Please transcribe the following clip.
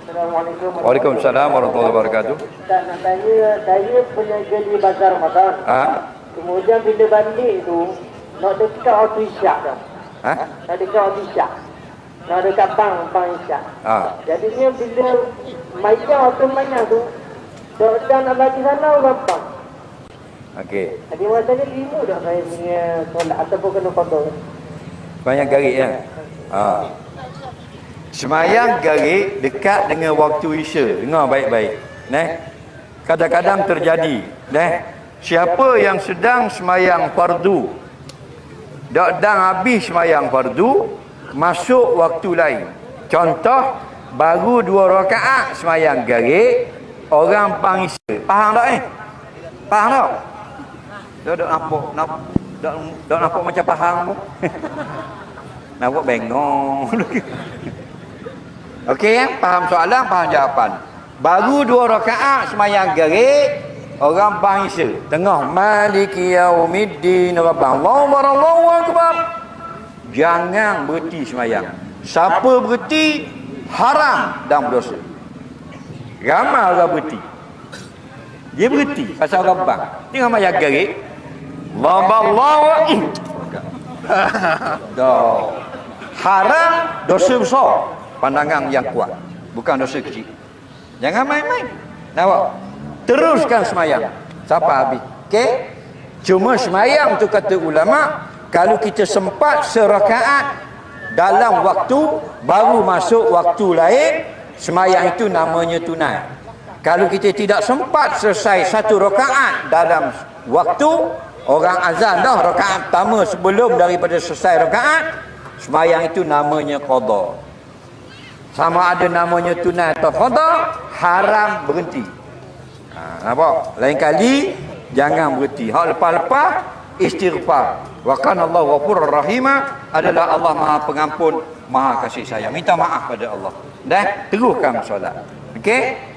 Assalamualaikum. Waalaikumsalam warahmatullahi wabarakatuh. Ustaz nak tanya, saya berniaga di Bazar Ramadan. Kemudian bila balik tu, nak dekat waktu isyak dah. Nak dekat waktu isyak. Nak dekat bang isyak. Jadinya bila mayang waktu mayang tu, dah nak bagi sana orang bang. Okey. Jadi masanya lima dah saya punya solat ataupun kena qada. Banyak garik ya. Semayang garik dekat dengan waktu isya. Dengar baik-baik. Kadang-kadang terjadi. Siapa yang sedang semayang fardu, dah habis semayang fardu, masuk waktu lain. Contoh, baru 2 rakaat semayang garik, orang pang isya. Faham tak Faham tak? Dok nampak macam faham pun. Nampak bengong. Okey, faham soalan, faham jawapan. Baru 2 rakaat semayang garik, orang pang isya. Tengah Maliki Yaumiddin Rabbana Allahu Akbar. Jangan berhenti semayang. Siapa berhenti, haram dan berdosa. Ramai orang berhenti. Dia berhenti pasal orang bang. Tengok mayang garik. Allahu Dah. Haram, dosa besar. Pandangan yang kuat, bukan dosa kecil. Jangan main-main. Nampak? Teruskan semayang sampai habis. Okey? Cuma semayang tu kata ulama, kalau kita sempat serakaat dalam waktu, baru masuk waktu lain, semayang itu namanya tunai. Kalau kita tidak sempat selesai 1 rakaat dalam waktu, orang azan dah rakaat pertama sebelum daripada selesai rakaat, semayang itu namanya qada. Sama ada namanya tunai atau qada, haram berhenti. Nampak? Lain kali jangan berhenti. Hak lepas-lepas istighfar. Wa kana Allahu ghafurur rahima, adalah Allah Maha Pengampun, Maha Kasih Sayang. Minta maaf pada Allah. Dan teruskan solat. Okey?